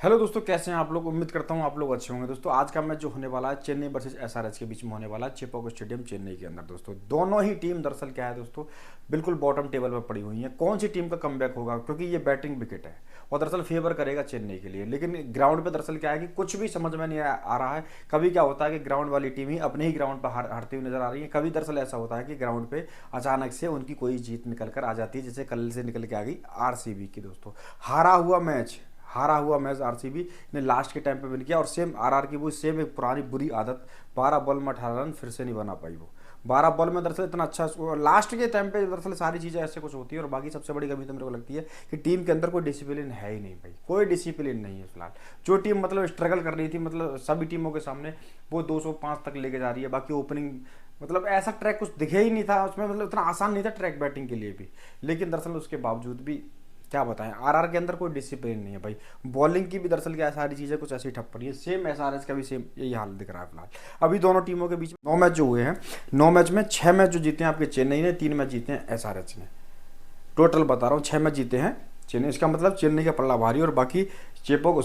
Hello दोस्तों, कैसे हैं आप लोग। उम्मीद करता हूं आप लोग अच्छे होंगे। दोस्तों आज का मैच जो होने वाला है चेन्नई वर्सेस एसआरएच के बीच में होने वाला है चेपॉक स्टेडियम चेन्नई के अंदर। दोस्तों दोनों ही टीम दरअसल क्या है दोस्तों, बिल्कुल बॉटम टेबल पर पड़ी हुई है। कौन सी टीम का कमबैक होगा, क्योंकि ये बैटिंग विकेट है और दरअसल फेवर करेगा चेन्नई के लिए। लेकिन ग्राउंड पे दरअसल क्या है कि कुछ भी समझ में नहीं आ रहा है। कभी क्या होता है कि ग्राउंड वाली टीम ही अपने ही ग्राउंड पर हारती हुई नजर आ रही है। कभी दरअसल ऐसा होता है कि ग्राउंड पे अचानक से उनकी कोई जीत निकल कर आ जाती है, जैसे कल से निकल के आ गई आरसीबी की। दोस्तों हारा हुआ मैच आरसीबी ने लास्ट के टाइम पे विन किया और सेम आरआर की वो सेम एक पुरानी बुरी आदत, 12 बॉल में 18 रन फिर से नहीं बना पाई। वो 12 बॉल में दरअसल इतना अच्छा लास्ट के टाइम पे दरअसल सारी चीज़ें ऐसे कुछ होती है। और बाकी सबसे बड़ी कमी तो मेरे को लगती है कि टीम के अंदर कोई डिसिप्लिन है ही नहीं भाई, कोई डिसिप्लिन नहीं है फिलहाल। जो टीम मतलब स्ट्रगल कर रही थी, मतलब सभी टीमों के सामने वो 205 तक लेके जा रही है। बाकी ओपनिंग मतलब ऐसा ट्रैक कुछ दिखे ही नहीं था उसमें, मतलब इतना आसान नहीं था ट्रैक बैटिंग के लिए भी। लेकिन दरअसल उसके बावजूद भी क्या बताएं, आरआर के अंदर कोई डिसिप्लिन नहीं है भाई। बॉलिंग की भी दरअसल क्या सारी चीज़ें कुछ ऐसी ठप पड़ी है। सेम एसआरएच का भी सेम यही हाल दिख रहा है फिलहाल। अभी दोनों टीमों के बीच 9 मैच जो हुए हैं, 9 मैच में 6 मैच जो जीते हैं आपके चेन्नई ने, 3 मैच जीते हैं एसआरएच ने। टोटल बता रहा हूँ, 6 मैच जीते हैं चेन्नई। इसका मतलब चेन्नई का पल्ला भारी और बाकी चेपोक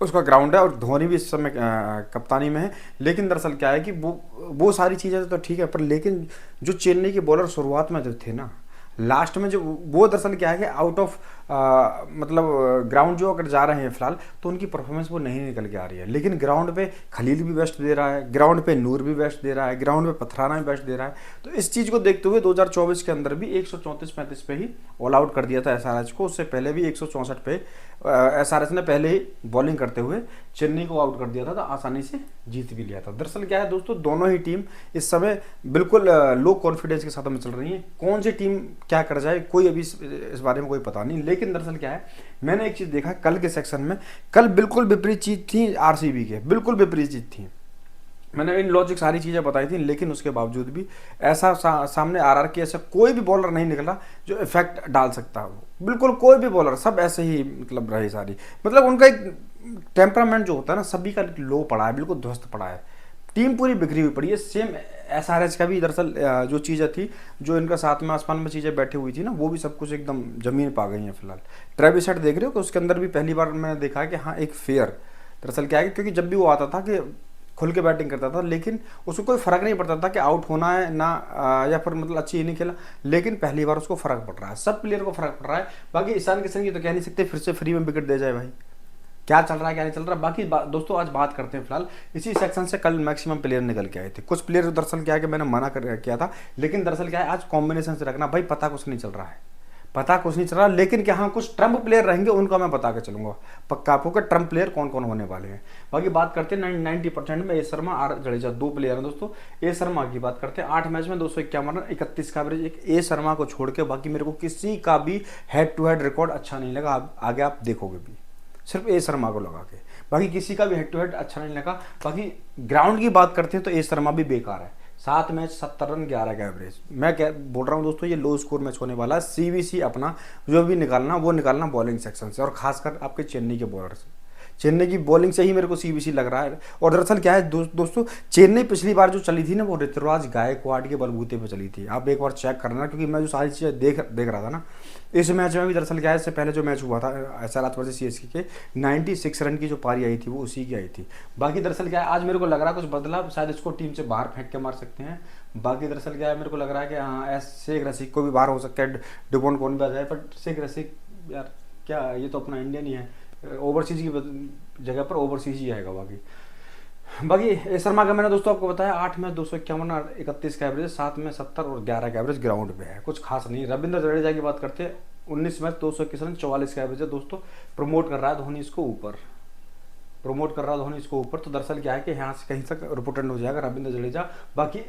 उसका ग्राउंड है और धोनी भी इस समय कप्तानी में है। लेकिन दरअसल क्या है कि वो सारी चीज़ें तो ठीक है, पर लेकिन जो चेन्नई के बॉलर शुरुआत में जो थे ना, लास्ट में जो वो दरअसल क्या है कि आउट ऑफ मतलब ग्राउंड जो अगर जा रहे हैं फिलहाल, तो उनकी परफॉर्मेंस वो नहीं निकल के आ रही है। लेकिन ग्राउंड पे खलील भी बेस्ट दे रहा है, ग्राउंड पे नूर भी बेस्ट दे रहा है, ग्राउंड पे पथराना भी बेस्ट दे रहा है। तो इस चीज़ को देखते हुए 2024 के अंदर भी 134-35 पे ही ऑल आउट कर दिया था एसआरएच को। उससे पहले भी 164 पे एसआरएच ने पहले ही बॉलिंग करते हुए चेन्नई को आउट कर दिया था, तो आसानी से जीत भी लिया था। दरअसल क्या है दोस्तों, दोनों ही टीम इस समय बिल्कुल लो कॉन्फिडेंस के साथ में चल रही है। कौन सी टीम क्या कर जाए कोई अभी इस बारे में कोई पता नहीं। लेकिन दरअसल क्या है, मैंने एक चीज़ देखा कल के सेक्शन में, कल बिल्कुल विपरीत चीज़ थी आरसीबी के, बिल्कुल विपरीत चीज़ थी। मैंने इन लॉजिक सारी चीज़ें बताई थी, लेकिन उसके बावजूद भी ऐसा सामने आरआर के ऐसा कोई भी बॉलर नहीं निकला जो इफेक्ट डाल सकता हो। बिल्कुल कोई भी बॉलर, सब ऐसे ही मतलब रहे सारी। मतलब उनका एक टेम्परामेंट जो होता है ना, सभी का लो पड़ा है, बिल्कुल ध्वस्त पड़ा है। टीम पूरी बिखरी हुई पड़ी है। सेम एसआरएच का भी दरअसल जो चीज़ें थी, जो इनका साथ में आसमान में चीज़ें बैठी हुई थी ना, वो भी सब कुछ एकदम जमीन पा गई हैं फिलहाल। ट्रेविस हेड देख रहे हो कि उसके अंदर भी पहली बार मैंने देखा कि हाँ एक फेयर, दरअसल क्या है कि क्योंकि जब भी वो आता था कि खुल के बैटिंग करता था, लेकिन उसको कोई फर्क नहीं पड़ता था कि आउट होना है ना या फिर मतलब अच्छी इनिंग खेला। लेकिन पहली बार उसको फर्क पड़ रहा है, सब प्लेयर को फर्क पड़ रहा है। बाकी ईशान किशन की तो कह नहीं सकते फिर से फ्री में विकेट दे जाए भाई, क्या चल रहा है क्या नहीं चल रहा। बाकी दोस्तों आज बात करते हैं फिलहाल इसी सेक्शन से। कल मैक्सिमम प्लेयर निकल के आए थे, कुछ प्लेयर दरअसल क्या है कि मैंने मना कर किया था, लेकिन दरअसल क्या है आज कॉम्बिनेशन से रखना भाई, पता कुछ नहीं चल रहा है, पता कुछ नहीं चल रहा। लेकिन क्या हाँ कुछ ट्रम्प प्लेयर रहेंगे, उनका मैं बता के चलूंगा पक्का आपको कि ट्रम्प प्लेयर कौन कौन होने वाले हैं। बाकी बात करते हैं 90% में ए शर्मा आर जडेजा, 2 प्लेयर हैं दोस्तों। ए शर्मा की बात करते हैं, 8 मैच में 251 रन, 31 का एवरेज। एक ए शर्मा को छोड़ के बाकी मेरे को किसी का भी हेड टू हेड रिकॉर्ड अच्छा नहीं लगा। आगे आप देखोगे भी, सिर्फ ए शर्मा को लगा के, बाकी किसी का भी हेड टू हेड अच्छा नहीं लगा। बाकी ग्राउंड की बात करते हैं तो ए शर्मा भी बेकार है। 7 मैच 70 रन 11 का एवरेज। मैं क्या बोल रहा हूँ दोस्तों, ये लो स्कोर मैच होने वाला है। सीबीसी अपना जो भी निकालना वो निकालना बॉलिंग सेक्शन से, और खासकर आपके चेन्नई के बॉलर से। चेन्नई की बॉलिंग से ही मेरे को सीबीसी लग रहा है। और दरअसल क्या है दोस्तों, चेन्नई पिछली बार जो चली थी ना, वो ऋतुराज गायकवाड़ के बलबूते पे चली थी। आप एक बार चेक करना, क्योंकि मैं जो सारी चीज़ें देख रहा था ना, इस मैच में भी दरअसल क्या है, इससे पहले जो मैच हुआ था एसआरएच वर्सेस सीएसके के, 96 रन की जो पारी आई थी वो उसी की आई थी। बाकी दरअसल क्या है, आज मेरे को लग रहा है कुछ बदला, शायद इसको टीम से बाहर फेंक के मार सकते हैं। बाकी दरअसल क्या है, मेरे को लग रहा है कि हाँ शेख रसिक को भी बाहर हो सकता है, डिबोन कौन भी आ जाए, बट शेख रसिक यार क्या, ये तो अपना इंडियन ही है, ओवरसीज की जगह पर ओवरसीज ही आएगा। बाकी ए शर्मा का मैंने दोस्तों आपको बताया, 8 में 251 और 31 का एवरेज, 7 में 70 और 11 का एवरेज ग्राउंड पे है, कुछ खास नहीं। रविंद्र जडेजा की बात करते हैं, 19 मैच 221 रन, 44 का एवरेज है दोस्तों। प्रमोट कर रहा है धोनी इसको ऊपर, प्रमोट कर रहा है धोनी इसको ऊपर। तो दरअसल क्या है कि यहाँ से कहीं तक रिपोर्टेंट हो जाएगा रविंद्र जडेजा। बाकी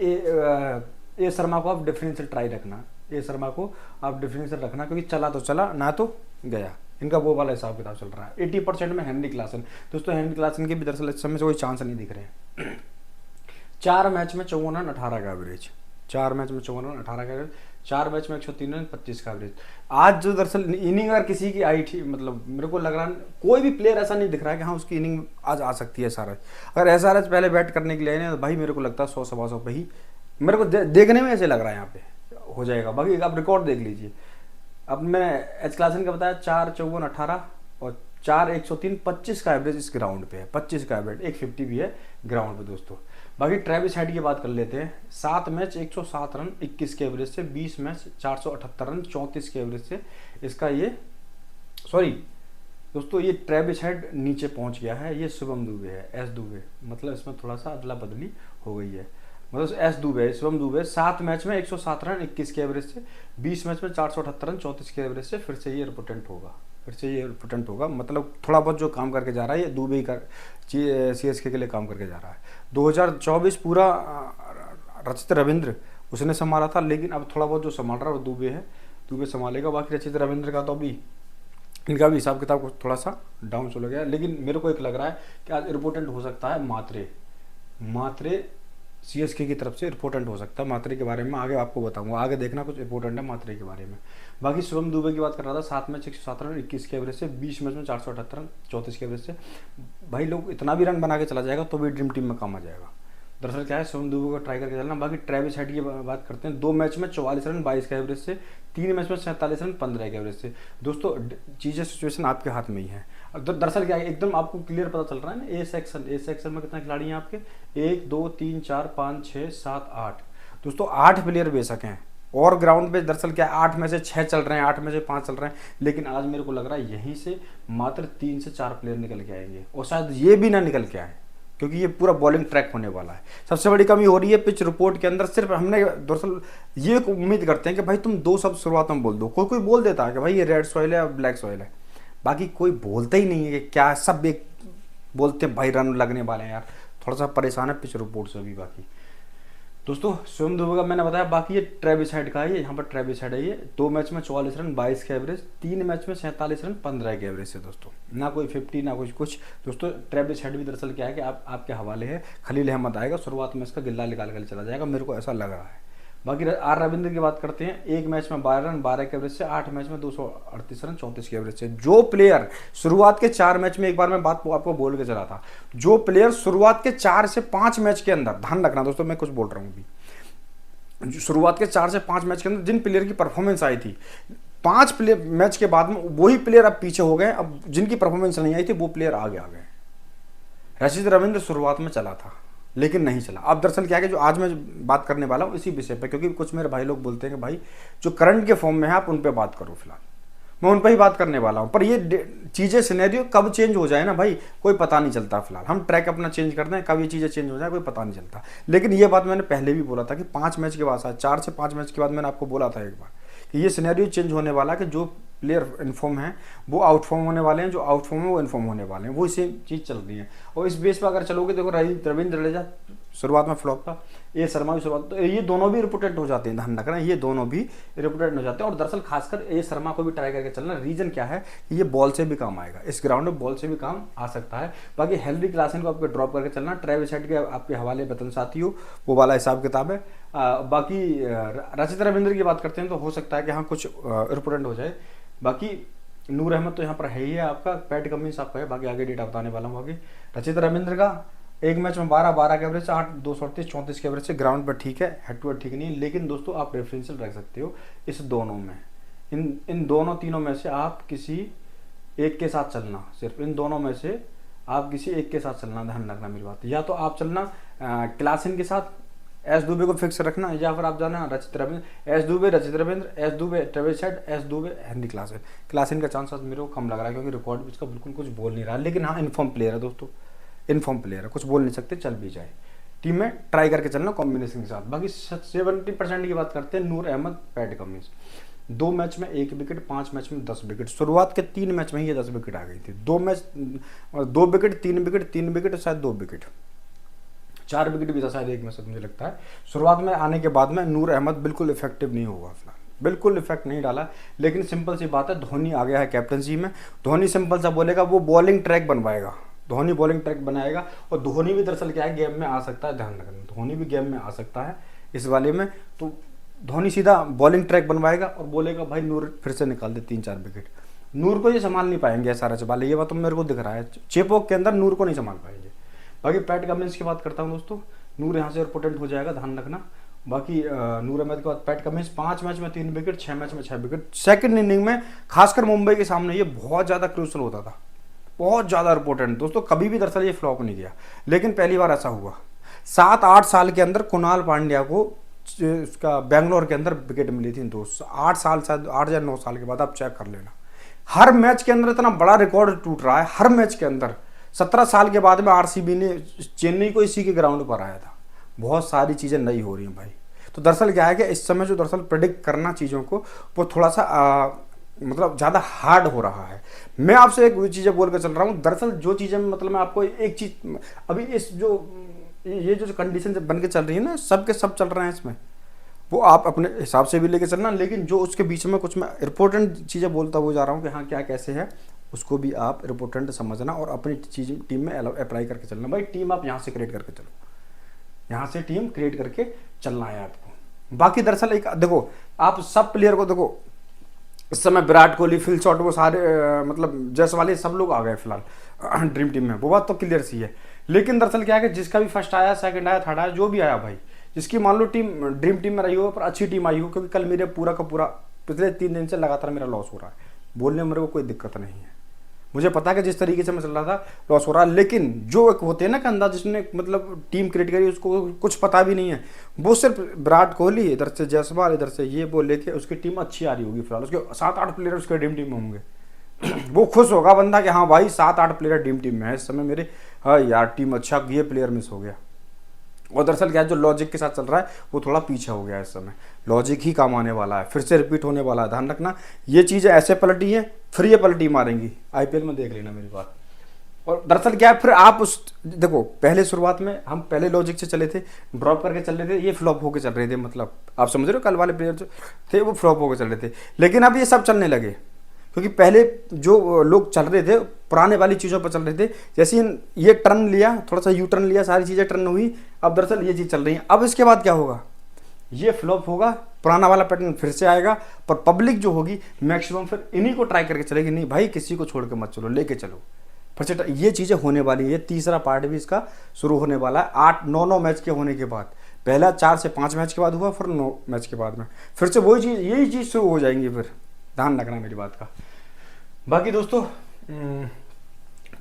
ए शर्मा को आप डिफरेंशियल ट्राई रखना, ए शर्मा को आप डिफरेंशियल रखना, क्योंकि चला तो चला ना तो गया, इनका वो वाला हिसाब किताब चल रहा है। 80% में हेनरी क्लासन, दोस्तों हेनरी क्लासन के भी दरअसल इस समय से कोई चांस नहीं दिख रहे हैं। 4 मैच में 54 रन 18 का एवरेज, 4 मैच में 54 रन 18 का एवरेज, 4 मैच में 103 रन 25 का एवरेज। आज जो दरअसल इनिंग अगर किसी की आई थी, मतलब मेरे को लग रहा है कोई भी प्लेयर ऐसा नहीं दिख रहा है कि हाँ उसकी इनिंग आज आ सकती है एसआरएच। अगर एसआरएच पहले बैट करने के लिए आए ना, तो भाई मेरे को लगता है 100-125 पे ही मेरे को देखने में ऐसे लग रहा है यहाँ पे हो जाएगा। बाकी आप रिकॉर्ड देख लीजिए, अब मैं एच क्लासन का बताया, 4 54 18 और 4 103 25 का एवरेज इस ग्राउंड पे है, 25 का एवरेज, 150 भी है ग्राउंड पे दोस्तों। बाकी ट्रेविस हेड की बात कर लेते हैं। 7 मैच 107 रन 21 के एवरेज से, 20 मैच 478 रन 34 के एवरेज से इसका ये, सॉरी दोस्तों ये ट्रेविस हेड नीचे पहुंच गया है, ये शुभम दुबे है, एस दुबे, मतलब इसमें थोड़ा सा अदला बदली हो गई है, मतलब एस दुबे, शुभम दुबे 7 मैच में 107 रन 21 के एवरेज से, 20 मैच में 478 रन 34 के एवरेज से फिर से ये रिपोर्टेंट होगा, फिर से ये रिपोर्टेंट होगा, मतलब थोड़ा बहुत जो काम करके जा रहा है ये दुबे ही कर CSK के लिए काम करके जा रहा है। 2024 पूरा रचित रविंद्र उसने संभाला था, लेकिन अब थोड़ा बहुत जो संभाल रहा है वो दुबे है, दुबे संभालेगा। बाकी रचित रविंद्र का तो अभी इनका भी हिसाब किताब थोड़ा सा डाउन चल गया, लेकिन मेरे को एक लग रहा है कि आज रिपोर्टेंट हो सकता है मात्रे CSK की तरफ से रिपोर्टेंट हो सकता है। मात्रे के बारे में आगे आपको बताऊंगा, आगे देखना कुछ रिपोर्टेंट है मात्रे के बारे में। बाकी शुभम दुबे की बात कर रहा था, 7 मैच 107 रन 21 के एवरेज से, 20 मैच में 478 रन 34 के एवरेज से। भाई लोग इतना भी रन बना के चला जाएगा तो भी ड्रीम टीम में काम आ जाएगा। दरअसल क्या है, शुभम दुबे को ट्राई करके चलना। बाकी ट्रेविस हेड की बात करते हैं, 2 मैच में 44 रन 22 के एवरेज से, 3 मैच में 47 रन 15 के एवरेज से। दोस्तों चीज़ें सिचुएशन आपके हाथ में ही है। दरअसल क्या है, एकदम आपको क्लियर पता चल रहा है ना। ए सेक्शन में कितने खिलाड़ी हैं आपके, 1 2 3 4 5 6 7 8 दोस्तों, 8 प्लेयर बेशक हैं और ग्राउंड पे दरअसल क्या है 8 में से 6 चल रहे हैं, 8 में से 5 चल रहे हैं, लेकिन आज मेरे को लग रहा है यहीं से मात्र 3 से 4 प्लेयर निकल के आएंगे और शायद ये भी ना निकल के आए, क्योंकि ये पूरा बॉलिंग ट्रैक होने वाला है। सबसे बड़ी कमी हो रही है पिच रिपोर्ट के अंदर, सिर्फ हमने दरअसल ये उम्मीद करते हैं कि भाई तुम 2 शब्द शुरुआत में बोल दो, कोई बोल देता है कि भाई ये रेड सॉइल है या ब्लैक सॉइल है, बाकी कोई बोलता ही नहीं है कि क्या, सब एक बोलते हैं भाई रन लगने वाले हैं यार। थोड़ा सा परेशान है पिच रिपोर्ट से भी। बाकी दोस्तों शुभम दुबे का मैंने बताया, बाकी ये ट्रेविस हेड का है, यहाँ पर ट्रेविस हेड है ये, 2 मैच में 44 रन 22 के एवरेज, 3 मैच में 47 रन 15 के एवरेज से दोस्तों, ना कोई 50 ना कुछ। दोस्तों ट्रेविस हेड भी दरअसल क्या है कि आपके हवाले है, खलील अहमद आएगा, शुरुआत में इसका गिल्ला निकाल कर चला जाएगा, मेरे को ऐसा लग रहा है। बाकी आर रविंद्र की बात करते हैं, 1 मैच में 12 रन 12 के एवरेज से, 8 मैच में 238 रन 34 के एवरेज से। जो प्लेयर शुरुआत के 4 मैच में, एक बार मैं बात आपको बोल के चला था, जो प्लेयर शुरुआत के 4 से 5 मैच के अंदर, ध्यान रखना दोस्तों मैं कुछ बोल रहा हूँ अभी, शुरुआत के 4 से 5 मैच के अंदर जिन प्लेयर की परफॉर्मेंस आई थी, 5 मैच के बाद में वही प्लेयर अब पीछे हो गए, अब जिनकी परफॉर्मेंस नहीं आई थी वो प्लेयर आगे आ गए। रचित रविंद्र शुरुआत में चला था लेकिन नहीं चला। अब दरअसल क्या है कि जो आज मैं बात करने वाला हूँ इसी विषय पे, क्योंकि कुछ मेरे भाई लोग बोलते हैं कि भाई जो करंट के फॉर्म में है आप उन पे बात करो, फिलहाल मैं उन पे ही बात करने वाला हूँ। पर ये चीज़ें सिनेरियो कब चेंज हो जाए ना भाई, कोई पता नहीं चलता। फिलहाल हम ट्रैक अपना चेंज करते हैं, कब ये चीज़ें चेंज हो जाए कोई पता नहीं चलता। लेकिन ये बात मैंने पहले भी बोला था कि 5 मैच के बाद, 4 से 5 मैच के बाद मैंने आपको बोला था एक बार कि ये सिनेरियो चेंज होने वाला है कि जो प्लेयर इन्फॉर्म हैं वो आउटफॉर्म होने वाले हैं, जो आउटफॉर्म है वो इन्फॉर्म होने वाले हैं, वो इसी चीज़ चल रही है। और इस बेस पर अगर चलोगे, देखो रविंद्र जडेजा शुरुआत में फ्लॉप था, ए शर्मा भी शुरुआत, तो ये दोनों भी रिपोर्टेड हो जाते हैं, ध्यान रखना ये दोनों भी रिपोर्टेड हो जाते हैं। और दरअसल खासकर ए शर्मा को भी ट्राई करके चलना, रीजन क्या है कि ये बॉल से भी काम आएगा, इस ग्राउंड में बॉल से भी काम आ सकता है। बाकी हेनरी क्लासन को आपको ड्रॉप करके चलना, ट्रेविस हेड के आपके हवाले बतन साथियों वो वाला हिसाब किताब है। बाकी रचित रविंद्र की बात करते हैं तो हो सकता है कि हाँ कुछ रिपोर्टेड हो जाए। बाकी नूर अहमद तो यहाँ पर है ही है आपका, पैट कमिंस आपका है, बाकी आगे डेटा बताने वाला हूँ। बाकी रचित रविंद्र का 1 मैच में 12 के एवरेज से, 8 238 34 के एवरेज से, ग्राउंड पर ठीक है, हेड टू हेड ठीक नहीं है, लेकिन दोस्तों आप रेफरेंशियल रख सकते हो इस दोनों में, इन दोनों तीनों में से आप किसी एक के साथ चलना, सिर्फ इन दोनों में से आप किसी एक के साथ चलना, ध्यान रखना मेरी बात। या तो आप चलना क्लासन के साथ, एस दुबे को फिक्स रखना, या फिर आप जाना रचित रविंद्र, एस दुबे रचित Ravindra, S Dubey Travis head, S Dubey Henry Klaasen. Klaasen का चांस मेरे को कम लग रहा है क्योंकि रिकॉर्ड भी इसका बिल्कुल कुछ बोल नहीं रहा, लेकिन हाँ इन्फॉर्म प्लेयर है दोस्तों, इन्फॉर्म प्लेयर है, कुछ बोल नहीं सकते, चल भी जाए। टीम में ट्राई करके चलना कॉम्बिनेशन के साथ। बाकी 70% की बात करते हैं, नूर अहमद पैट कमिंस, 2 मैच में 1 विकेट, 5 मैच में 10 विकेट, शुरुआत के 3 मैच में ही ये 10 विकेट आ गई थी। 2 मैच 2 विकेट, 3 विकेट, 3 विकेट, शायद 2 विकेट, 4 विकेट भी था शायद एक मैच, मुझे लगता है। शुरुआत में आने के बाद में नूर अहमद बिल्कुल इफेक्टिव नहीं हुआ, फिलहाल बिल्कुल इफेक्ट नहीं डाला। लेकिन सिंपल सी बात है, धोनी आ गया है कैप्टनसी में, धोनी सिंपल सा बोलेगा वो बॉलिंग ट्रैक बनवाएगा, धोनी बॉलिंग ट्रैक बनाएगा। और धोनी भी दरअसल क्या है गेम में आ सकता है, ध्यान रखना, धोनी भी गेम में आ सकता है इस वाले में। तो धोनी सीधा बॉलिंग ट्रैक बनवाएगा और बोलेगा भाई नूर फिर से निकाल दे 3-4 विकेट। नूर को ये संभाल नहीं पाएंगे सारा चबाले, ये बात तो मेरे को दिख रहा है, चेपोक के अंदर नूर को नहीं संभाल पाएंगे। बाकी पैट कमिंस की बात करता हूँ दोस्तों, नूर यहाँ से रिपोर्टेंट हो जाएगा, ध्यान रखना। बाकी नूर अहमद के बाद पैट कमिंस, 5 मैच में 3 विकेट, 6 मैच में 6 विकेट। सेकंड इनिंग में खासकर मुंबई के सामने ये बहुत ज़्यादा क्रूशल होता था, बहुत ज़्यादा इंपॉर्टेंट दोस्तों, कभी भी दरअसल ये फ्लॉप नहीं किया, लेकिन पहली बार ऐसा हुआ 7-8 साल के अंदर कुणाल पांड्या को उसका बेंगलोर के अंदर विकेट मिली थी दोस्त, 8 साल, शायद 8 या 9 साल के बाद, आप चेक कर लेना। हर मैच के अंदर इतना बड़ा रिकॉर्ड टूट रहा है, हर मैच के अंदर। 17 साल के बाद में आरसीबी ने चेन्नई को इसी के ग्राउंड पर आया था। बहुत सारी चीज़ें नई हो रही हैं भाई। तो दरअसल क्या है कि इस समय जो दरअसल प्रेडिक्ट करना चीज़ों को, वो थोड़ा सा मतलब ज़्यादा हार्ड हो रहा है। मैं आपसे एक चीज़ें बोल कर चल रहा हूँ, दरअसल जो चीज़ें मतलब मैं आपको एक चीज़, अभी इस जो ये जो कंडीशन बन के चल रही है ना, सब के सब चल रहे हैं इसमें, वो आप अपने हिसाब से भी लेके चलना, लेकिन जो उसके बीच में कुछ मैं इंपॉर्टेंट चीज़ें बोलता हुआ जा रहा हूँ कि हाँ क्या कैसे है, उसको भी आप इंपॉर्टेंट समझना और अपनी चीज़ टीम में अप्लाई करके चलना। भाई टीम आप यहाँ से क्रिएट करके चलो, यहाँ से टीम क्रिएट करके चलना है आपको। बाकी दरअसल एक देखो, आप सब प्लेयर को देखो, इस समय विराट कोहली, फिल शॉट, वो सारे मतलब जायसवाल, सब लोग आ गए फिलहाल ड्रीम टीम में, वो बात तो क्लियर सी है। लेकिन दरअसल क्या है कि जिसका भी फर्स्ट आया, सेकंड आया, थर्ड आया, जो भी आया भाई, जिसकी मान लो टीम ड्रीम टीम में रही हो पर अच्छी टीम आई हो, क्योंकि कल मेरे पूरा का पूरा पिछले 3 दिन से लगातार मेरा लॉस हो रहा है, बोलने में मेरे को कोई दिक्कत नहीं है, मुझे पता है कि जिस तरीके से मैं चल रहा था लॉस हो रहा है। लेकिन जो एक होते हैं ना कि अंदाज, जिसने मतलब टीम क्रिएट करी, उसको कुछ पता भी नहीं है, वो सिर्फ विराट कोहली, इधर से जायसवाल, इधर से ये वो लेके उसकी टीम अच्छी आ रही होगी फिलहाल, उसके 7-8 प्लेयर उसके ड्रीम टीम में होंगे वो खुश होगा बंदा कि हाँ भाई 7-8 प्लेयर टीम टीम में है इस समय मेरे, हाँ यार टीम अच्छा, ये प्लेयर मिस हो गया। और दरअसल क्या है, जो लॉजिक के साथ चल रहा है वो थोड़ा पीछे हो गया है इस समय, लॉजिक ही काम आने वाला है, फिर से रिपीट होने वाला है, ध्यान रखना। ये चीज़ें ऐसे पलटी हैं, फिर ये पलटी मारेंगी, आईपीएल में देख लेना मेरी बात। और दरअसल क्या है, फिर आप उस देखो, पहले शुरुआत में हम पहले लॉजिक से चले थे, ड्रॉप करके चल रहे थे, ये फ्लॉप होकर चल रहे थे, मतलब आप समझ रहे हो, कल वाले प्लेयर जो थे वो फ्लॉप होकर चल रहे थे। लेकिन अब ये सब चलने लगे, क्योंकि पहले जो लोग चल रहे थे पुराने वाली चीज़ों पर चल रहे थे, जैसे ये टर्न लिया, थोड़ा सा यू टर्न लिया, सारी चीज़ें टर्न हुई, अब दरअसल ये चीज़ चल रही है। अब इसके बाद क्या होगा, ये फ्लॉप होगा, पुराना वाला पैटर्न फिर से आएगा, पर पब्लिक जो होगी मैक्सिमम फिर इन्हीं को ट्राई करके चलेगी, नहीं भाई किसी को छोड़ के मत चलो, लेके चलो फिर से। ये चीज़ें होने वाली है, तीसरा पार्ट भी इसका शुरू होने वाला है 8-9 मैच के होने के बाद। पहला 4 से 5 मैच के बाद हुआ, फिर 9 मैच के बाद में फिर से वही चीज़, यही चीज़ शुरू हो जाएंगी, फिर ध्यान रखना मेरी बात का। बाकी दोस्तों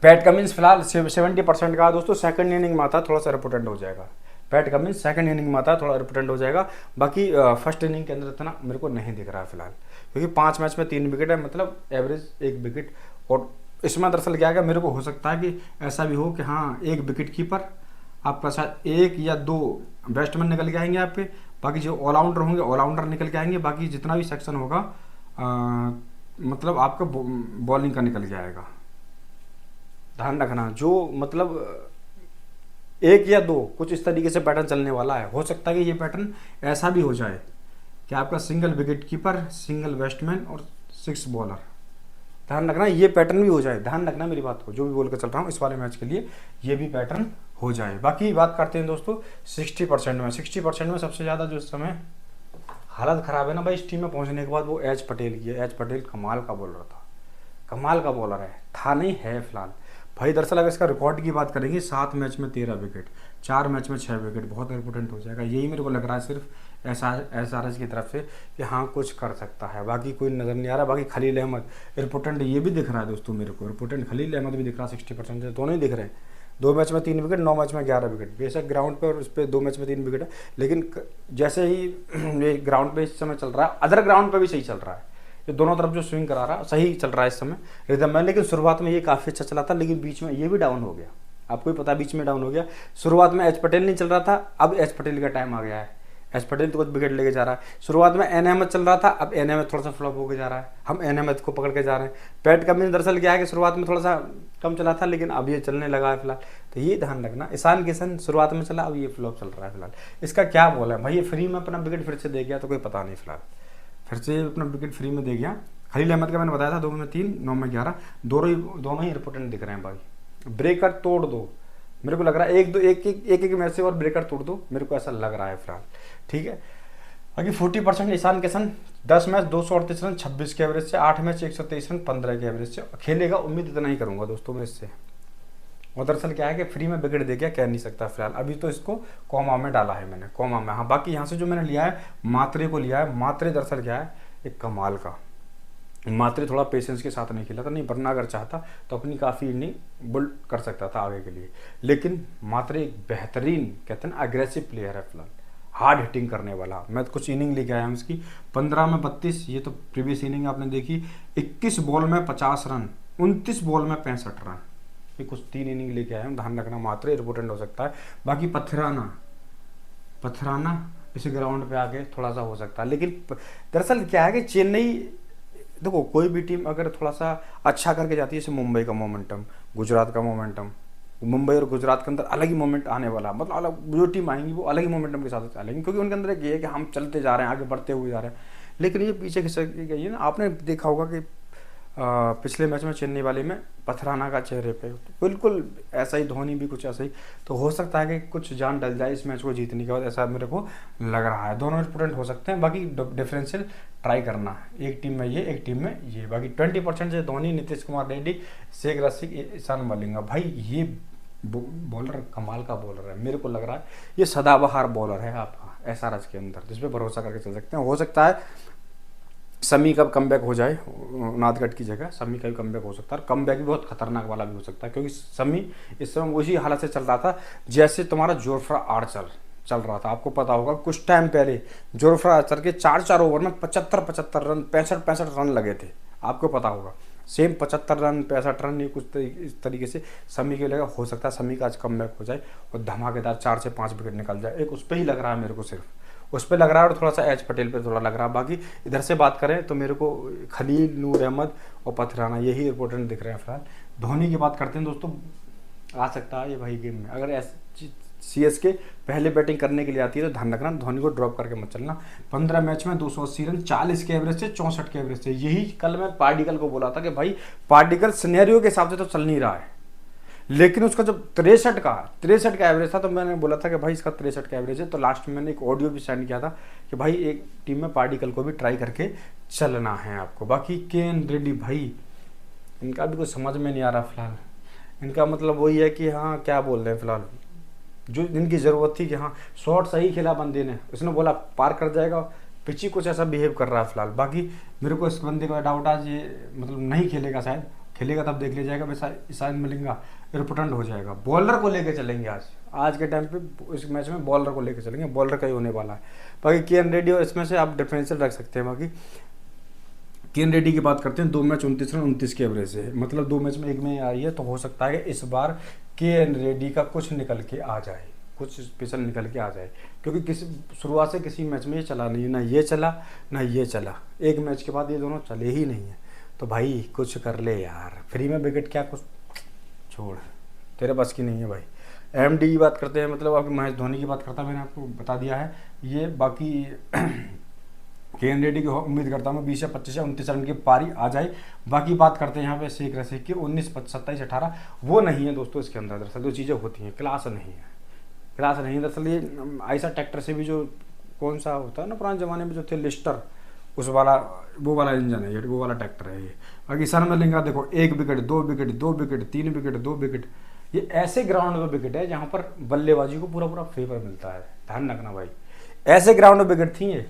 पैट कमिंस फिलहाल 70% का दोस्तों, सेकंड इनिंग में आता थोड़ा सा रिपोर्टेंट हो जाएगा, पैट कमिंस सेकंड इनिंग में आता थोड़ा रिपोर्टेंट हो जाएगा। बाकी फर्स्ट इनिंग के अंदर इतना मेरे को नहीं दिख रहा है फिलहाल, क्योंकि 5 मैच में 3 विकेट है, मतलब एवरेज 1 विकेट। और इसमें दरअसल क्या है, मेरे को हो सकता है कि ऐसा भी हो कि हाँ 1 विकेट कीपर आपका शायद 1 या 2 बैट्समैन निकल के आएंगे आपके, बाकी जो ऑलराउंडर होंगे ऑलराउंडर निकल के आएंगे, बाकी जितना भी सेक्शन होगा मतलब आपका बॉलिंग का निकल के आएगा। ध्यान रखना, जो मतलब 1 या 2 कुछ इस तरीके से पैटर्न चलने वाला है। हो सकता है कि ये पैटर्न ऐसा भी हो जाए कि आपका single wicket keeper, single batsman और 6 बॉलर, ध्यान रखना ये पैटर्न भी हो जाए। ध्यान रखना मेरी बात को, जो भी बोल कर चल रहा हूँ इस वाले मैच के लिए ये भी पैटर्न हो जाए। बाकी बात करते हैं दोस्तों 60% में। 60% में सबसे ज़्यादा जो इस समय हालत ख़राब है ना भाई इस टीम में पहुंचने के बाद, वो एच पटेल की है। एच पटेल कमाल का बॉलर था, कमाल का बॉलर है, था नहीं है फिलहाल भाई। दरअसल अगर इसका रिकॉर्ड की बात करेंगे 7 मैच में 13 विकेट, 4 मैच में 6 विकेट, बहुत इंपॉर्टेंट हो जाएगा। यही मेरे को लग रहा है सिर्फ एसआरएच की तरफ से कि हाँ कुछ कर सकता है, बाकी कोई नज़र नहीं आ रहा। बाकी खलील अहमद इंपॉर्टेंट ये भी दिख रहा है दोस्तों मेरे को, इंपॉर्टेंट खलील अहमद भी दिख रहा है 60% से, दोनों ही दिख रहे हैं। 2 मैच में 3 विकेट, 9 मैच में 11 विकेट। बेशक ग्राउंड पर उस पर 2 मैच में 3 विकेट है, लेकिन जैसे ही ये ग्राउंड पे इस समय चल रहा है, अदर ग्राउंड पे भी सही चल रहा है, ये दोनों तरफ जो स्विंग करा रहा है सही चल रहा है इस समय रिदम में। लेकिन शुरुआत में ये काफ़ी अच्छा चला था, लेकिन बीच में ये भी डाउन हो गया, आपको भी पता है बीच में डाउन हो गया। शुरुआत में एच पटेल नहीं चल रहा था, अब एच पटेल का टाइम आ गया है। एच पटेल तो कुछ विकेट लेके जा रहा है। शुरुआत में एन अहमद चल रहा था, अब एन अहमद थोड़ा सा फ्लॉप होकर जा रहा है, हम एन अहमद को पकड़ के जा रहे हैं। पैट कमिंस दरअसल क्या है कि शुरुआत में थोड़ा सा कम चला था, लेकिन अब ये चलने लगा है फिलहाल, तो ये ध्यान रखना। ईशान किशन शुरुआत में चला, अब ये फ्लॉप चल रहा है फिलहाल। इसका क्या बोला है भाई, ये फ्री में अपना विकेट फिर से दे गया तो कोई पता नहीं, फिलहाल फिर से अपना विकेट फ्री में दे गया। खलील अहमद का मैंने बताया था 2 में 3, 9 में 11, दोनों ही इंपॉर्टेंट दिख रहे हैं भाई। ब्रेकर तोड़ दो, मेरे को लग रहा है एक मैच से और ब्रेकर तोड़ दो, मेरे को ऐसा लग रहा है फिलहाल, ठीक है। बाकी 40% ईशान किशन 10 मैच 238 रन 26 के एवरेज से, 8 मैच 123 रन 15 के एवरेज से खेलेगा, उम्मीद इतना ही करूंगा दोस्तों मैं इससे। और दरअसल क्या है कि फ्री में विकेट दे गया, कह नहीं सकता फिलहाल, अभी तो इसको कॉमा में डाला है मैंने, कॉमा में। हाँ बाकी यहाँ से जो मैंने लिया है मात्रे को लिया है, मात्रे दरअसल क्या है एक कमाल का, मात्रे थोड़ा पेशेंस के साथ नहीं खेला था, नहीं वरना अगर चाहता तो अपनी काफ़ी इनिंग बुल्ड कर सकता था आगे के लिए। लेकिन मात्रे एक बेहतरीन कहते हैं ना अग्रेसिव प्लेयर है फिलहाल, हार्ड हिटिंग करने वाला। मैं तो कुछ इनिंग लेके आया हूँ उसकी, 15 में 32, ये तो प्रीवियस इनिंग आपने देखी, 21 बॉल में 50 रन, 29 बॉल में 65 रन, ये कुछ 3 इनिंग लेके आया हूँ, ध्यान रखना मात्रे इंपॉर्टेंट हो सकता है। बाकी पथराना इस ग्राउंड पे आके थोड़ा सा हो सकता है, लेकिन दरअसल क्या है कि चेन्नई, देखो कोई भी टीम अगर थोड़ा सा अच्छा करके जाती है, जैसे मुंबई का मोमेंटम, गुजरात का मोमेंटम, मुंबई और गुजरात के अंदर अलग ही मोमेंट आने वाला, मतलब अलग जो टीम आएंगी वो अलग ही मोमेंटम के साथ चलेंगी, क्योंकि उनके अंदर एक ये है कि हम चलते जा रहे हैं, आगे बढ़ते हुए जा रहे हैं। लेकिन ये पीछे खिसक गई है ना, आपने देखा होगा कि पिछले मैच में चेन्नई वाले में पथराना का चेहरे पे बिल्कुल ऐसा ही, धोनी भी कुछ ऐसा ही, तो हो सकता है कि कुछ जान डल जाए इस मैच को जीतने के बाद, ऐसा मेरे को लग रहा है। दोनों इंपॉर्टेंट हो सकते हैं, बाकी डिफरेंशियल ट्राई करना, एक टीम में ये एक टीम में ये, बाकी 20% से धोनी, नीतीश कुमार रेड्डी, शेख रशीद, ईशान मलिंगा, भाई ये बॉलर कमाल का बॉलर है, मेरे को लग रहा है ये सदाबहार बॉलर है आपका एसआरएच के अंदर, जिस पे भरोसा करके चल सकते हैं। हो सकता है समी का कमबैक हो जाए, नाथगढ़ की जगह समी का भी कमबैक हो सकता है, और कमबैक भी बहुत खतरनाक वाला भी हो सकता है, क्योंकि समी इस समय उसी हालत से चल रहा था जैसे तुम्हारा जोफ्रा आर्चर चल रहा था। आपको पता होगा कुछ टाइम पहले जोफ्रा आर्चर के 4 ओवर में 75 रन, 65 रन लगे थे, आपको पता होगा। सेम 75 रन 65 रन, ये कुछ इस तरीके से समी के लगा। हो सकता है समी का आज कमबैक हो जाए और धमाकेदार 4 से 5 विकेट निकल जाए, एक उस पर ही लग रहा है मेरे को, सिर्फ उस पर लग रहा है, और थोड़ा सा एच पटेल पे थोड़ा लग रहा है। बाकी इधर से बात करें तो मेरे को खलील, नूर अहमद और पथराना यही इंपॉर्टेंट दिख रहे हैं फिलहाल। धोनी की बात करते हैं दोस्तों, आ सकता है ये भाई गेम में, अगर सीएसके पहले बैटिंग करने के लिए आती है तो ध्यान रखना धोनी को ड्रॉप करके मत चलना। 15 मैच में 280 रन, 40 के एवरेज से, 64 के एवरेज से। यही कल मैं पार्टिकल को बोला था कि भाई पार्टिकल सिनेरियो के हिसाब से तो चल नहीं रहा है, लेकिन उसका जब 63 का एवरेज था तो मैंने बोला था कि भाई इसका 63 का एवरेज है। तो लास्ट में मैंने एक ऑडियो भी सेंड किया था कि भाई एक टीम में पार्टिकल को भी ट्राई करके चलना है आपको। बाकी केएन रेड्डी भाई, इनका भी कुछ समझ में नहीं आ रहा फिलहाल, इनका मतलब वही है कि हाँ क्या बोल रहे हैं फिलहाल, जो इनकी ज़रूरत थी कि हाँ शॉट सही खेला बंदे ने, उसने बोला पार कर जाएगा, पिची कुछ ऐसा बिहेव कर रहा है फिलहाल। बाकी मेरे को इस बंदे का डाउट आज ये मतलब नहीं खेलेगा, शायद खेलेगा तब देख लिया जाएगा। वैसा ईशान मलिंगा इम्पोर्टेंट हो जाएगा, बॉलर को लेके चलेंगे आज के टाइम पे इस मैच में, बॉलर को लेके चलेंगे, बॉलर का ही होने वाला है। बाकी केएन रेड्डी और इसमें से आप डिफरेंशियल रख सकते हैं। बाकी केएन रेड्डी की बात करते हैं, 2 मैच 29 रन 29 के एवरेज से, मतलब 2 मैच में एक में आई है, तो हो सकता है कि इस बार केएन रेड्डी का कुछ निकल के आ जाए, कुछ स्पेशल निकल के आ जाए, क्योंकि किसी शुरुआत से किसी मैच में ये चला नहीं है, ना ये चला ना ये चला, एक मैच के बाद ये दोनों चले ही नहीं है। तो भाई कुछ कर ले यार, फ्री में विकेट क्या, कुछ छोड़, तेरे बस की नहीं है भाई। एमडी की बात करते हैं, मतलब आपकी महेश धोनी की बात करता, मैंने आपको बता दिया है ये। बाकी केएन रेड्डी की उम्मीद करता हूँ 20 या 25 या 29 रन की पारी आ जाए। बाकी बात करते हैं यहाँ पे शेख रशीद की, 19 27 18, वो नहीं है दोस्तों इसके अंदर, दरअसल जो चीज़ें होती हैं क्लास नहीं है, क्लास नहीं है दरअसल। ये ऐसा ट्रैक्टर से भी जो कौन सा होता है ना पुराने ज़माने में जो थे लिस्टर, उस वाला वो वाला इंजन है ये, वो वाला ट्रैक्टर है ये। बाकी ईशान मलिंगा देखो 1 wicket 2 wicket 2 wicket 3 wicket 2 wicket, ये ऐसे ग्राउंड में विकेट है जहाँ पर बल्लेबाजी को पूरा पूरा फेवर मिलता है, ध्यान रखना भाई। ऐसे ग्राउंड में विकेट थी ये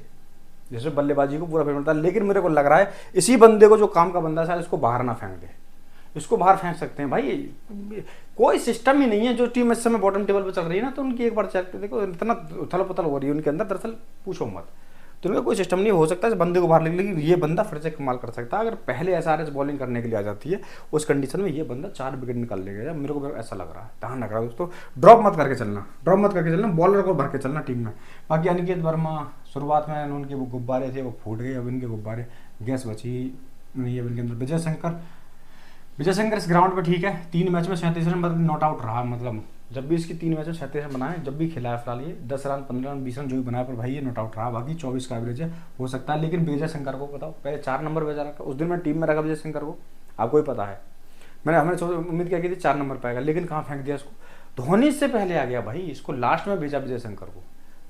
जैसे बल्लेबाजी को पूरा फेवर मिलता है। लेकिन मेरे को लग रहा है इसी बंदे को, जो काम का बंदा है, शायद इसको बाहर ना फेंक दे, इसको बाहर फेंक सकते हैं भाई। कोई सिस्टम ही नहीं है, जो टीम इस समय बॉटम टेबल पर चल रही है ना, तो उनकी एक बार चेक देखो, इतना उथल पुथल हो रही है उनके अंदर, दरअसल पूछो मत, तो उनका कोई सिस्टम नहीं हो सकता इस बंदे को बाहर निकले। लेकिन ये बंदा फिर से कमाल कर सकता है, अगर पहले एसआरएच बॉलिंग करने के लिए आ जाती है उस कंडीशन में, ये बंदा 4 विकेट निकाल लेगा, मेरे को ऐसा लग रहा है। ध्यान रख रहा है दोस्तों, ड्रॉप मत करके चलना, बॉलर को भर के चलना टीम में। बाकी अनिकेत वर्मा, शुरुआत में उनके वो गुब्बारे थे वो फूट गए, अब इनके गुब्बारे गैस बची नहीं है इनके अंदर। विजय शंकर इस ग्राउंड पे ठीक है, 3 मैच में 37 रन, मतलब नॉट आउट रहा, मतलब जब भी इसकी 3 मैच में 37 रन बनाए, जब भी खेला है फिलहाल ये 10 रन 15 रन 20 रन जो भी बनाया, पर भाई ये नॉट आउट रहा। बाकी 24 का एवरेज है, हो सकता है। लेकिन विजय शंकर को बताओ, पहले 4 नंबर भेजा रखा, उस दिन मैं टीम में रखा विजय शंकर को, आपको ही पता है, हमने उम्मीद क्या की थी 4 नंबर पे आएगा, लेकिन कहाँ फेंक दिया इसको, धोनी से पहले आ गया भाई, इसको लास्ट में भेजा विजय शंकर को,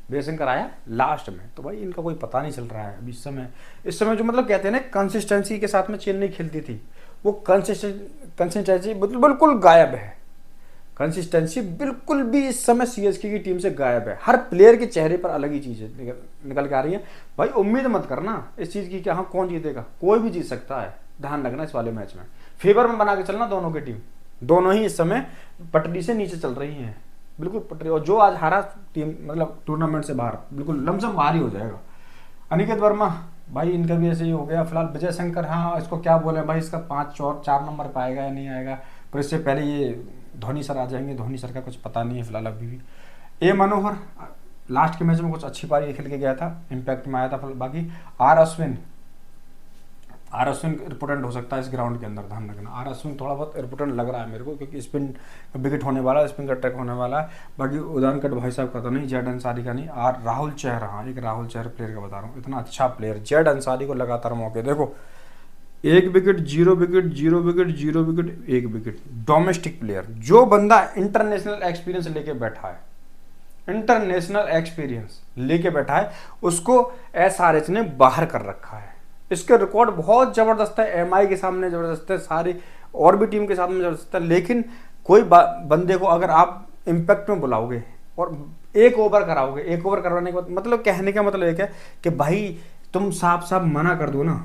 विजय शंकर आया लास्ट में। तो भाई इनका कोई पता नहीं चल रहा है अभी इस समय जो मतलब कहते हैं ना कंसिस्टेंसी के साथ में चेन्नई खेलती थी, वो कंसिस्टेंसी बिल्कुल गायब है। कंसिस्टेंसी बिल्कुल भी इस समय सीएसके की टीम से गायब है। हर प्लेयर के चेहरे पर अलग ही चीज़ निकल के आ रही है। भाई उम्मीद मत करना इस चीज़ की कि हाँ कौन जीतेगा, कोई भी जीत सकता है। ध्यान रखना इस वाले मैच में फेवर में बना के चलना दोनों की टीम। दोनों ही इस समय पटरी से नीचे चल रही हैं, बिल्कुल पटरी। और जो आज हारा टीम मतलब टूर्नामेंट से बाहर, बिल्कुल लमसम बाहर ही हो जाएगा। अनिकेत वर्मा भाई इनका भी ऐसे ही हो गया फिलहाल। विजय शंकर, हाँ इसको क्या बोले भाई, इसका 5 और 4 नंबर पाएगा या नहीं आएगा, पर इससे पहले ये धोनी सर आ जाएंगे। धोनी सर का कुछ पता नहीं है फिलहाल अभी भी। ए मनोहर लास्ट के मैच में कुछ अच्छी पारी खेल के गया था, इम्पैक्ट में आया था। बाकी आर अश्विन इम्पोर्टेंट हो सकता है इस ग्राउंड के अंदर, ध्यान रखना। आर अश्विन थोड़ा बहुत इम्पोर्टेंट लग रहा है मेरे को, क्योंकि स्पिन विकेट होने वाला है, स्पिन का ट्रैक होने वाला है। बाकी उदानकट भाई साहब का तो नहीं, जेड अंसारी का नहीं। और राहुल चहर, हाँ एक राहुल चहर प्लेयर का बता रहा हूँ, इतना अच्छा प्लेयर। जेड अंसारी को लगातार मौके, देखो 1 wicket 0 wicket 0 wicket 0 wicket 1 wicket. Domestic player, जो बंदा इंटरनेशनल एक्सपीरियंस लेके बैठा है, इंटरनेशनल एक्सपीरियंस लेके बैठा है, उसको एसआरएच ने बाहर कर रखा है। इसके रिकॉर्ड बहुत जबरदस्त है, एमआई के सामने जबरदस्त है, सारी और भी टीम के सामने जबरदस्त है। लेकिन कोई बंदे को अगर आप इम्पैक्ट में बुलाओगे और 1 ओवर कराओगे, 1 ओवर करवाने के बाद, मतलब कहने का मतलब एक है कि भाई तुम साफ साफ मना कर दो ना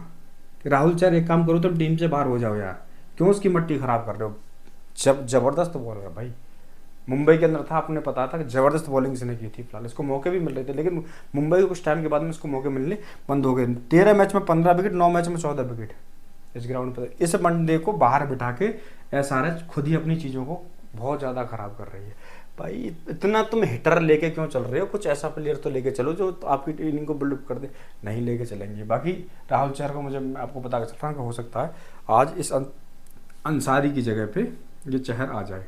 कि राहुल चहर एक काम करो, तुम टीम से बाहर हो जाओ यार, क्यों उसकी मट्टी खराब कर रहे हो। जबरदस्त बॉलर है भाई, मुंबई के अंदर था, आपने पता था कि जबरदस्त बॉलिंग इसने की थी। फिलहाल इसको मौके भी मिल रहे थे, लेकिन मुंबई को कुछ टाइम के बाद में इसको मौके मिलने बंद हो गए। 13 मैच में 15 विकेट, 9 मैच में 14 विकेट इस ग्राउंड पर। इस बंदे को बाहर बिठा के एसआरएच खुद ही अपनी चीज़ों को बहुत ज़्यादा खराब कर रही है। भाई इतना तुम हिटर लेके क्यों चल रहे हो, कुछ ऐसा प्लेयर तो लेके चलो जो तो आपकी इनिंग को बिल्डअप कर दे। नहीं लेके चलेंगे। बाकी राहुल चहर को मुझे आपको बता के चलता हूँ कि हो सकता है आज इस अंसारी की जगह पे ये चहर आ जाए,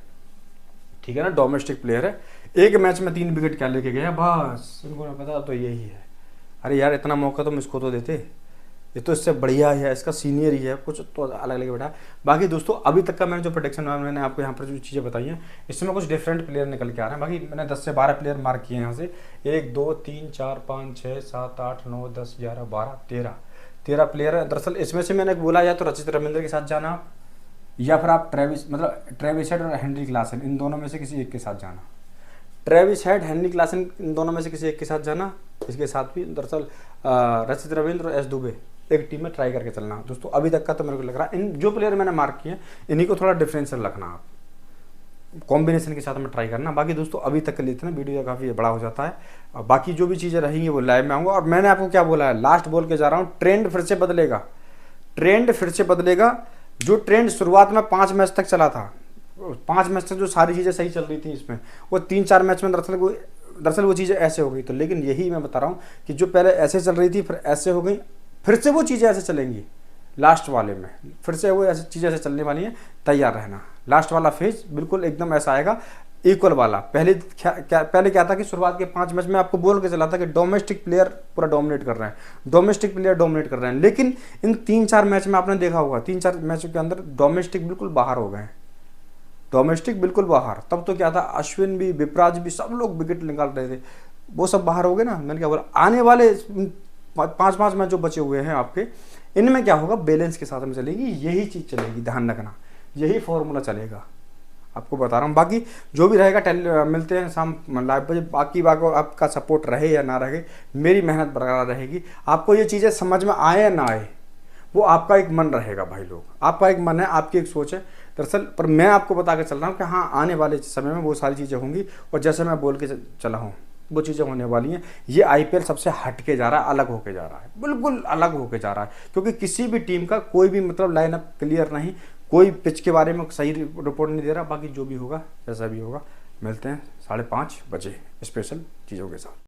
ठीक है ना। डोमेस्टिक प्लेयर है, 1 मैच में 3 विकेट क्या लेके गया, बस इनको पता तो यही है। अरे यार इतना मौका तुम इसको तो देते, ये तो इससे बढ़िया है, इसका सीनियर ही है, कुछ तो अलग लेके बैठा। बाकी दोस्तों अभी तक का मैंने जो प्रोडिक्शन मैंने आपको यहाँ पर जो चीज़ें बताई हैं, इसमें कुछ डिफरेंट प्लेयर निकल के आ रहे हैं। बाकी मैंने 10 से 12 प्लेयर मार्क किए हैं यहाँ से, 1 2 3 4 5 6 7 8 9 10 11 12 13 प्लेयर है। दरअसल इसमें से मैंने बोला या तो रचित रविंद्र के साथ जाना, या फिर आप ट्रेविस हेड और हेनरी क्लासन, इन दोनों में से किसी एक के साथ जाना। ट्रेविस हेड, हेनरी क्लासन, इन दोनों में से किसी एक के साथ जाना। इसके साथ भी दरअसल रचित रविंद्र और एस दुबे एक टीम में ट्राई करके चलना। दोस्तों अभी तक का तो मेरे को लग रहा है इन जो प्लेयर मैंने मार्क किए हैं इन्हीं को थोड़ा डिफरेंशियल रखना, आप कॉम्बिनेशन के साथ में ट्राई करना। बाकी दोस्तों अभी तक के लिए इतना, वीडियो काफ़ी बड़ा हो जाता है। बाकी जो भी चीज़ें रहेंगी वो लाइव में आऊँगा। और मैंने आपको क्या बोला है, लास्ट बोल के जा रहा हूँ, ट्रेंड फिर से बदलेगा, ट्रेंड फिर से बदलेगा। जो ट्रेंड शुरुआत में 5 मैच तक चला था, 5 मैच तक जो सारी चीज़ें सही चल रही थी इसमें, वो 3-4 मैच में दरअसल वो चीज़ें ऐसे हो गई। तो लेकिन यही मैं बता रहा हूँ कि जो पहले ऐसे चल रही थी फिर ऐसे हो गई, फिर से वो चीज़ें ऐसे चलेंगी। लास्ट वाले में फिर से वो ऐसी चीज़ें ऐसे चलने वाली हैं, तैयार रहना। लास्ट वाला फेज बिल्कुल एकदम ऐसा आएगा, इक्वल वाला। पहले क्या था कि शुरुआत के 5 मैच में आपको बोल के चला था कि डोमेस्टिक प्लेयर पूरा डोमिनेट कर रहे हैं, डोमेस्टिक प्लेयर डोमिनेट कर रहे हैं। लेकिन इन 3-4 मैच में आपने देखा होगा, 3-4 मैचों के अंदर डोमेस्टिक बिल्कुल बाहर हो गए, डोमेस्टिक बिल्कुल बाहर। तब तो क्या था, अश्विन भी, विपराज भी, सब लोग विकेट निकाल रहे थे, वो सब बाहर हो गए ना। मैंने क्या बोला, आने वाले 5 मैच जो बचे हुए हैं आपके, इनमें क्या होगा, बैलेंस के साथ में चलेगी, यही चीज़ चलेगी, ध्यान रखना, यही फॉर्मूला चलेगा, आपको बता रहा हूँ। बाकी जो भी रहेगा मिलते हैं शाम लाइव बजे। बाकी आपका सपोर्ट रहे या ना रहे, मेरी मेहनत बरकरार रहेगी। आपको ये चीज़ें समझ में आए या ना आए, वो आपका एक मन रहेगा भाई लोग, आपका एक मन है, आपकी एक सोच है दरअसल। पर मैं आपको बता के चल रहा हूँ कि हाँ आने वाले समय में वो सारी चीज़ें होंगी, और जैसे मैं बोल के चला हूँ वो चीज़ें होने वाली हैं। ये आईपीएल सबसे हट के जा रहा है, अलग होके जा रहा है, बिल्कुल अलग होके जा रहा है। क्योंकि किसी भी टीम का कोई भी मतलब लाइनअप क्लियर नहीं, कोई पिच के बारे में सही रिपोर्ट नहीं दे रहा। बाकी जो भी होगा जैसा भी होगा, मिलते हैं 5:30 बजे स्पेशल चीज़ों के साथ।